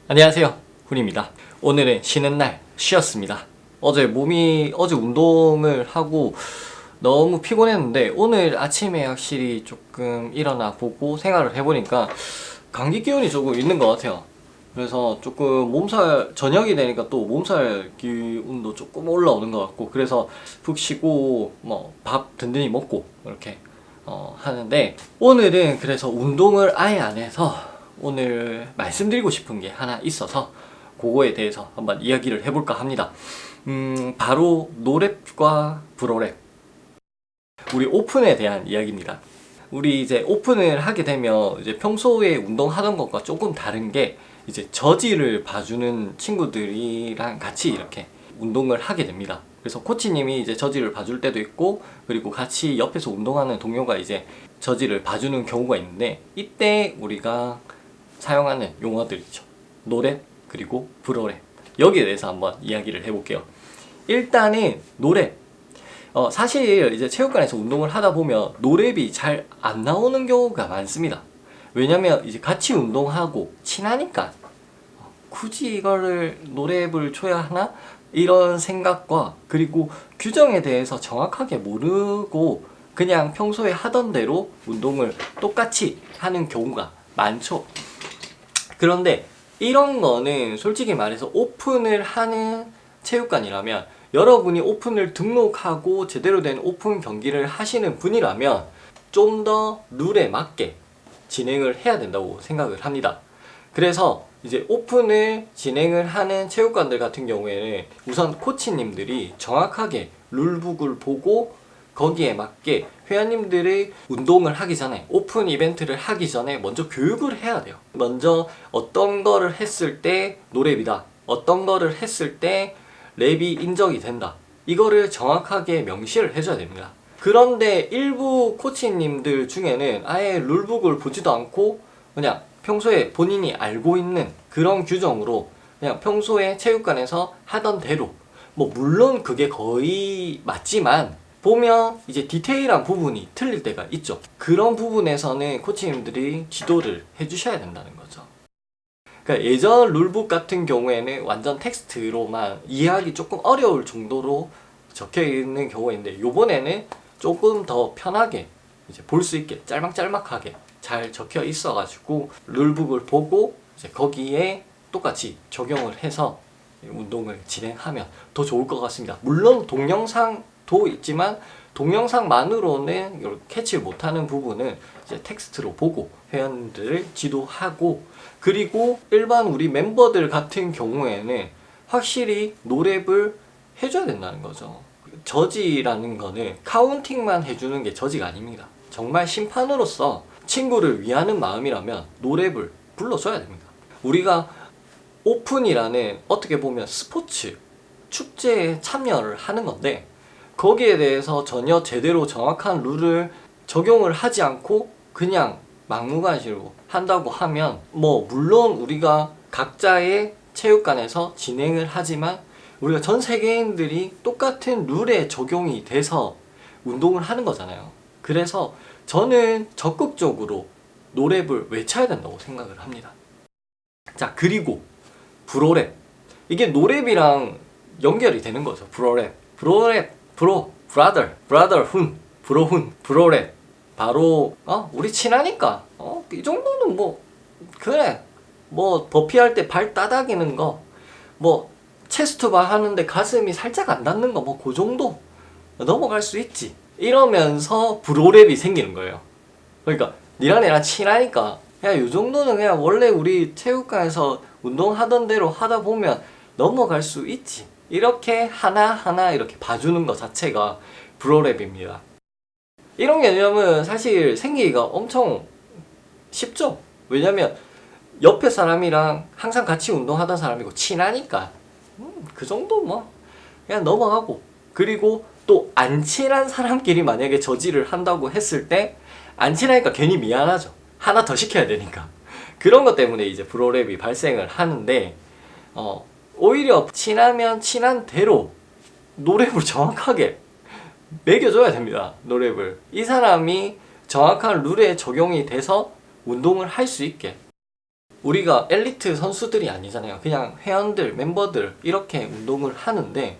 안녕하세요, 훈입니다. 오늘은 쉬는 날 쉬었습니다. 어제 운동을 하고 너무 피곤했는데 오늘 아침에 확실히 조금 일어나 보고 생활을 해보니까 감기 기운이 조금 있는 것 같아요. 그래서 조금 저녁이 되니까 또 몸살 기운도 조금 올라오는 것 같고, 그래서 푹 쉬고 밥 든든히 먹고 이렇게 하는데, 오늘은 그래서 운동을 아예 안 해서 오늘 말씀드리고 싶은 게 하나 있어서 그거에 대해서 한번 이야기를 해볼까 합니다. 바로 노랩과 브로랩, 우리 오픈에 대한 이야기입니다. 우리 이제 오픈을 하게 되면 이제 평소에 운동하던 것과 조금 다른 게, 이제 저지를 봐주는 친구들이랑 같이 이렇게 운동을 하게 됩니다. 그래서 코치님이 이제 저지를 봐줄 때도 있고, 그리고 같이 옆에서 운동하는 동료가 이제 저지를 봐주는 경우가 있는데, 이때 우리가 사용하는 용어들이죠. 노랩 그리고 브로랩, 여기에 대해서 한번 이야기를 해볼게요. 일단은 노랩. 사실 이제 체육관에서 운동을 하다 보면 노랩이 잘 안 나오는 경우가 많습니다. 왜냐면 이제 같이 운동하고 친하니까 굳이 이거를 노랩을 줘야 하나? 이런 생각과, 그리고 규정에 대해서 정확하게 모르고 그냥 평소에 하던 대로 운동을 똑같이 하는 경우가 많죠. 그런데 이런 거는 솔직히 말해서 오픈을 하는 체육관이라면, 여러분이 오픈을 등록하고 제대로 된 오픈 경기를 하시는 분이라면 좀 더 룰에 맞게 진행을 해야 된다고 생각을 합니다. 그래서 이제 오픈을 진행을 하는 체육관들 같은 경우에는 우선 코치님들이 정확하게 룰북을 보고 거기에 맞게 회원님들의 운동을 하기 전에, 오픈 이벤트를 하기 전에 먼저 교육을 해야 돼요. 먼저 어떤 거를 했을 때 노랩이다, 어떤 거를 했을 때 랩이 인정이 된다, 이거를 정확하게 명시를 해줘야 됩니다. 그런데 일부 코치님들 중에는 아예 룰북을 보지도 않고 그냥 평소에 본인이 알고 있는 그런 규정으로 그냥 평소에 체육관에서 하던 대로, 물론 그게 거의 맞지만 보면 이제 디테일한 부분이 틀릴 때가 있죠. 그런 부분에서는 코치님들이 지도를 해주셔야 된다는 거죠. 그러니까 예전 룰북 같은 경우에는 완전 텍스트로만 이해하기 조금 어려울 정도로 적혀 있는 경우가 있는데, 요번에는 조금 더 편하게 이제 볼 수 있게 짤막짤막하게 잘 적혀 있어가지고 룰북을 보고 이제 거기에 똑같이 적용을 해서 운동을 진행하면 더 좋을 것 같습니다. 물론 동영상도 있지만 동영상만으로는 이렇게 캐치 못하는 부분은 이제 텍스트로 보고 회원들을 지도하고, 그리고 일반 우리 멤버들 같은 경우에는 확실히 노랩을 해줘야 된다는 거죠. 저지라는 거는 카운팅만 해주는 게 저지가 아닙니다. 정말 심판으로서 친구를 위하는 마음이라면 노랩을 불러줘야 됩니다. 우리가 오픈이라는 어떻게 보면 스포츠, 축제에 참여를 하는 건데, 거기에 대해서 전혀 제대로 정확한 룰을 적용을 하지 않고 그냥 막무가내로 한다고 하면, 물론 우리가 각자의 체육관에서 진행을 하지만 우리가 전 세계인들이 똑같은 룰에 적용이 돼서 운동을 하는 거잖아요. 그래서 저는 적극적으로 노랩을 외쳐야 된다고 생각을 합니다. 자, 그리고 브로랩. 이게 노랩이랑 연결이 되는 거죠. 브로랩, 브라더, 브로훈, 브로랩. 바로 우리 친하니까 이 정도는 그래, 버피할 때 발 따닥이는 거, 체스트바 하는데 가슴이 살짝 안 닿는 거, 그 정도 넘어갈 수 있지, 이러면서 브로랩이 생기는 거예요. 그러니까 니랑 내랑 친하니까 이 정도는 그냥 원래 우리 체육관에서 운동하던 대로 하다 보면 넘어갈 수 있지, 이렇게 하나하나 이렇게 봐주는 것 자체가 브로랩입니다. 이런 개념은 사실 생기기가 엄청 쉽죠. 왜냐면 옆에 사람이랑 항상 같이 운동하던 사람이고 친하니까 그 정도 그냥 넘어가고, 그리고 또 안 친한 사람끼리 만약에 저지를 한다고 했을 때 안 친하니까 괜히 미안하죠. 하나 더 시켜야 되니까. 그런 것 때문에 이제 브로랩이 발생을 하는데, 오히려 친하면 친한 대로 노랩을 정확하게 매겨줘야 됩니다. 노랩을. 이 사람이 정확한 룰에 적용이 돼서 운동을 할 수 있게. 우리가 엘리트 선수들이 아니잖아요. 그냥 회원들, 멤버들 이렇게 운동을 하는데,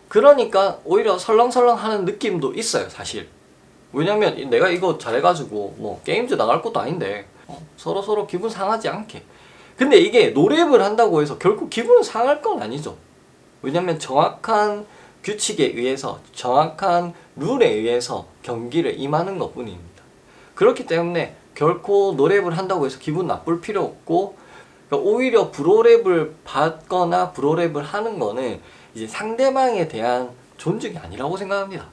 그러니까 오히려 설렁설렁 하는 느낌도 있어요, 사실. 왜냐면 내가 이거 잘해가지고 뭐 게임즈 나갈 것도 아닌데 서로서로 기분 상하지 않게. 근데 이게 노랩을 한다고 해서 결국 기분 상할 건 아니죠. 왜냐면 정확한 규칙에 의해서, 정확한 룰에 의해서 경기를 임하는 것 뿐입니다. 그렇기 때문에 결코 노랩을 한다고 해서 기분 나쁠 필요 없고, 그러니까 오히려 브로랩을 받거나 브로랩을 하는 거는 이제 상대방에 대한 존중이 아니라고 생각합니다.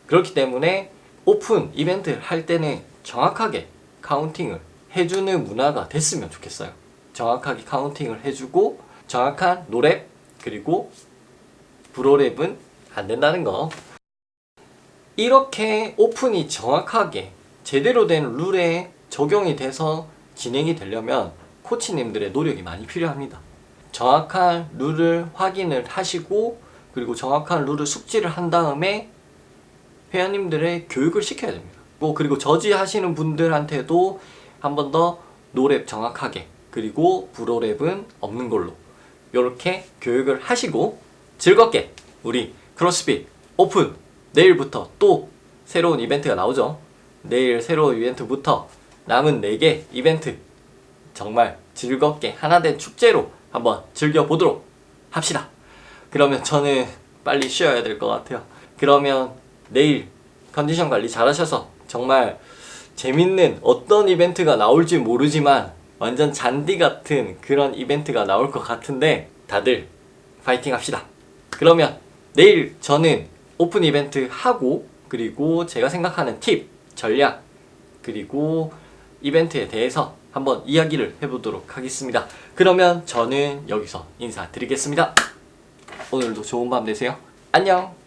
그렇기 때문에 오픈 이벤트를 할 때는 정확하게 카운팅을 해주는 문화가 됐으면 좋겠어요. 정확하게 카운팅을 해주고 정확한 노랩 그리고 브로랩은 안 된다는 거. 이렇게 오픈이 정확하게 제대로 된 룰에 적용이 돼서 진행이 되려면 코치님들의 노력이 많이 필요합니다. 정확한 룰을 확인을 하시고, 그리고 정확한 룰을 숙지를 한 다음에 회원님들의 교육을 시켜야 됩니다. 그리고 저지하시는 분들한테도 한 번 더 노랩 정확하게, 그리고 브로랩은 없는 걸로 이렇게 교육을 하시고 즐겁게 우리 크로스핏 오픈 내일부터 또 새로운 이벤트가 나오죠. 내일 새로운 이벤트부터 남은 4개 이벤트 정말 즐겁게 하나된 축제로 한번 즐겨보도록 합시다. 그러면 저는 빨리 쉬어야 될 것 같아요. 그러면 내일 컨디션 관리 잘하셔서 정말 재밌는 어떤 이벤트가 나올지 모르지만 완전 잔디 같은 그런 이벤트가 나올 것 같은데 다들 파이팅 합시다. 그러면 내일 저는 오픈 이벤트 하고, 그리고 제가 생각하는 팁, 전략, 그리고 이벤트에 대해서 한번 이야기를 해보도록 하겠습니다. 그러면 저는 여기서 인사드리겠습니다. 오늘도 좋은 밤 되세요. 안녕.